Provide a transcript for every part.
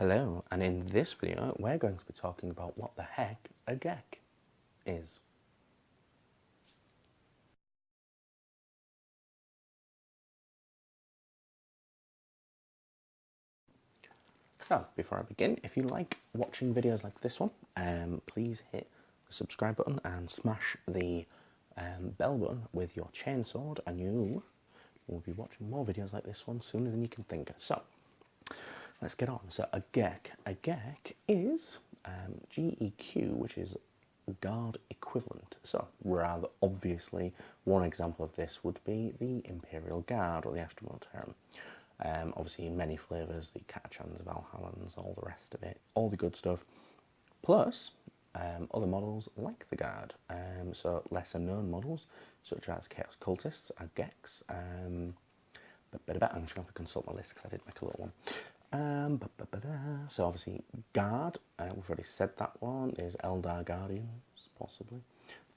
Hello, and in this video we're going to be talking about what the heck a G.E.Q is. So, before I begin, if you like watching videos like this one, please hit the subscribe button and smash the bell button with your chainsword, and you will be watching more videos like this one sooner than you can think. So, let's get on. So, a G.E.Q. A G.E.Q is G.E.Q, which is guard equivalent. So, rather obviously, one example of this would be the Imperial Guard or the Astronaut term. Obviously in many flavours, the Catachans, Valhallans, all the rest of it, all the good stuff, plus other models like the Guard, so lesser known models such as Chaos Cultists, G.E.Qs, I'm just going to have to consult my list because I did make a little one. So obviously Guard, we've already said that one, is Eldar Guardians, possibly,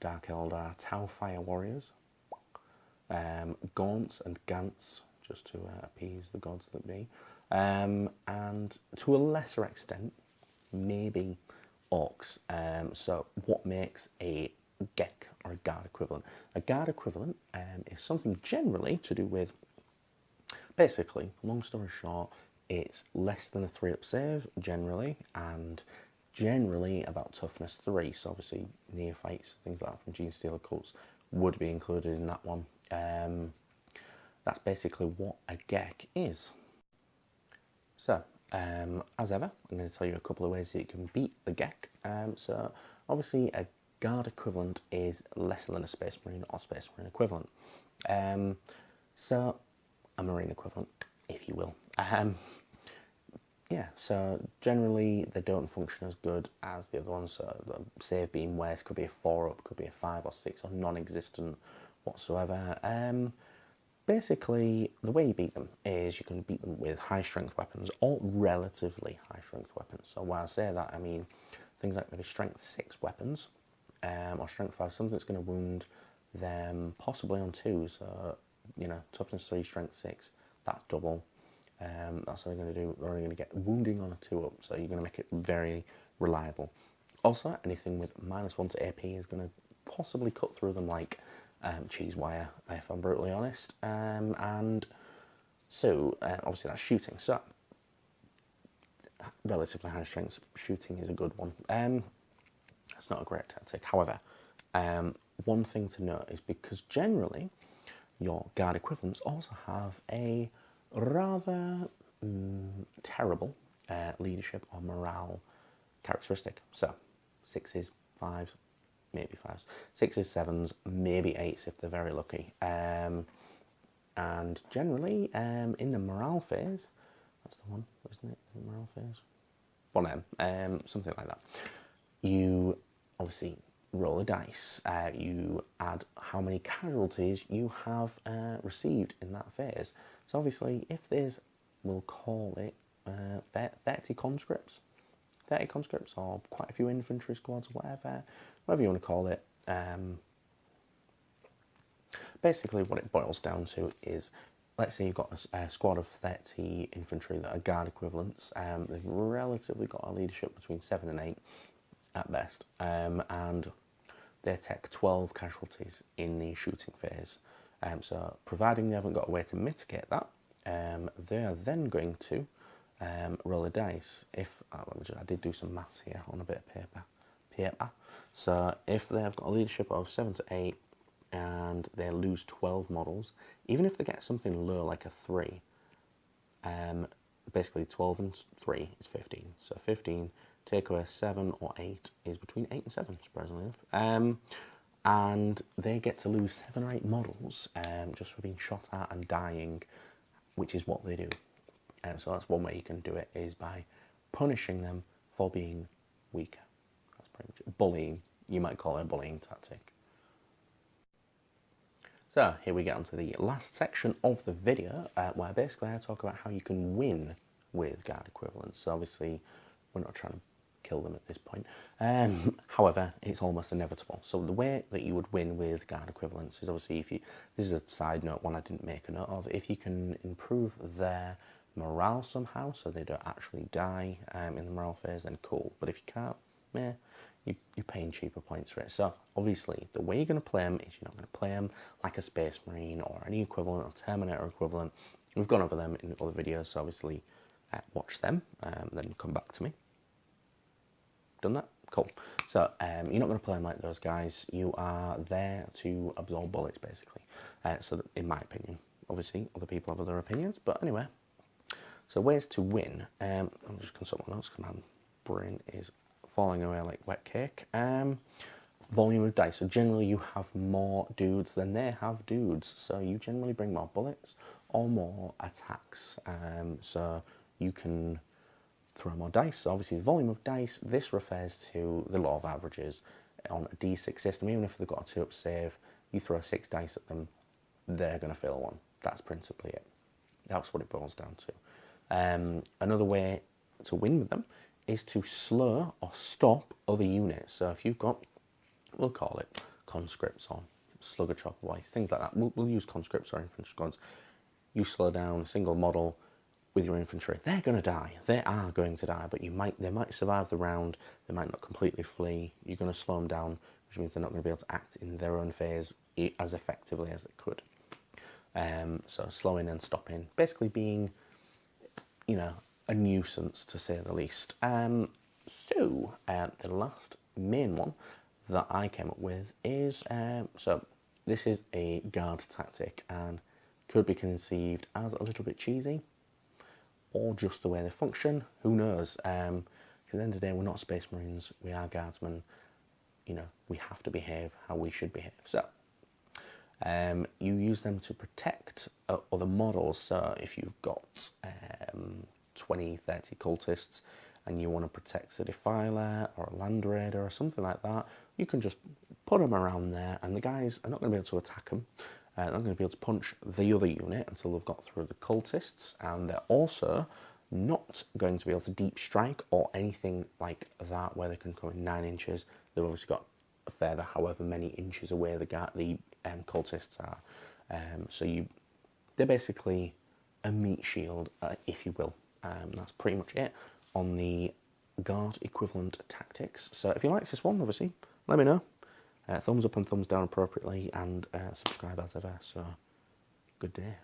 Dark Eldar Tau Fire Warriors, Gaunts and Gants, just to appease the gods that be, and to a lesser extent, maybe Orcs. So what makes a G.E.Q or a Guard equivalent? A Guard equivalent is something generally to do with, basically, long story short, it's less than a 3-up save, generally, and generally about toughness 3, so obviously neophytes, things like that from Gene Stealer cults would be included in that one. That's basically what a G.E.Q is. So, as ever, I'm going to tell you a couple of ways that you can beat the G.E.Q. So, obviously, a Guard equivalent is lesser than a Space Marine or Space Marine equivalent. So, a Marine equivalent, if you will. Yeah, so generally they don't function as good as the other ones. So, the save beam waste could be a 4-up, could be a 5 or 6, or non-existent whatsoever. Basically, the way you beat them is you can beat them with high-strength weapons or relatively high-strength weapons. So when I say that, I mean things like maybe strength 6 weapons or strength 5, something that's going to wound them possibly on 2. So, you know, toughness 3, strength 6, that's double. That's what they're going to do. They're only going to get wounding on a 2-up, so you're going to make it very reliable. Also, anything with -1 to AP is going to possibly cut through them like cheese wire, if I'm brutally honest, and so obviously that's shooting. So relatively high strength shooting is a good one. It's not a great tactic. However, one thing to note is because generally your Guard equivalents also have a rather terrible leadership or morale characteristic. So 6s, 5s. Maybe 5s, 6s, 7s, maybe 8s if they're very lucky. And generally, in the morale phase, that's the one, isn't it? Is it morale phase? 1M, something like that. You obviously roll a dice. You add how many casualties you have received in that phase. So obviously, if there's, we'll call it 30 conscripts. 30 conscripts or quite a few infantry squads, whatever you want to call it. Basically what it boils down to is, let's say you've got a squad of 30 infantry that are Guard equivalents. They've relatively got a leadership between 7 and 8 at best, and they take 12 casualties in the shooting phase. So providing they haven't got a way to mitigate that, they are then going to roll a dice. If I did do some maths here on a bit of paper. So if they have got a leadership of 7 to 8 and they lose 12 models, even if they get something low like a 3, basically 12 and 3 is 15. So 15 take away 7 or 8 is between 8 and 7, surprisingly enough. And they get to lose 7 or 8 models just for being shot at and dying, which is what they do. So that's one way you can do it, is by punishing them for being weaker. That's pretty much it. Bullying, you might call it a bullying tactic. So here we get onto the last section of the video, where basically I talk about how you can win with Guard equivalents. So obviously we're not trying to kill them at this point. However, it's almost inevitable. So the way that you would win with Guard equivalents is obviously this is a side note, one I didn't make a note of, if you can improve their morale somehow, so they don't actually die in the morale phase, then cool. But if you can't, you're paying cheaper points for it. So obviously, the way you're going to play them is you're not going to play them like a Space Marine or any equivalent or Terminator equivalent. We've gone over them in other videos, so obviously watch them, then come back to me. Done that? Cool. So you're not going to play them like those guys. You are there to absorb bullets, basically. So that, in my opinion, obviously other people have other opinions, but anyway. So ways to win. I'm just consult my notes because my brain is falling away like wet cake. Volume of dice. So generally you have more dudes than they have dudes. So you generally bring more bullets or more attacks. So you can throw more dice. So obviously the volume of dice, this refers to the law of averages on a D6 system. Even if they've got a 2-up save, you throw 6 dice at them, they're going to fail one. That's principally it. That's what it boils down to. Another way to win with them is to slur or stop other units. So if you've got, we'll call it conscripts or slugger chopper boys, things like that. We'll use conscripts or infantry squads. You slow down a single model with your infantry. They're going to die. They are going to die, but they might survive the round. They might not completely flee. You're going to slow them down, which means they're not going to be able to act in their own phase as effectively as they could. So slowing and stopping, basically being, a nuisance to say the least. So the last main one that I came up with is, so this is a guard tactic and could be conceived as a little bit cheesy or just the way they function. Who knows? Because at the end of the day, we're not Space Marines, we are guardsmen. We have to behave how we should behave. So you use them to protect other models. So if you've got 20, 30 cultists and you want to protect a Defiler or a Land Raider or something like that, you can just put them around there and the guys are not going to be able to attack them. They're not going to be able to punch the other unit until they've got through the cultists, and they're also not going to be able to deep strike or anything like that where they can come in 9 inches. They've obviously got a further however many inches away the cultists are. So they're basically a meat shield, if you will. That's pretty much it on the guard equivalent tactics. So if you like this one, obviously, let me know. Thumbs up and thumbs down appropriately, and subscribe as ever. So, good day.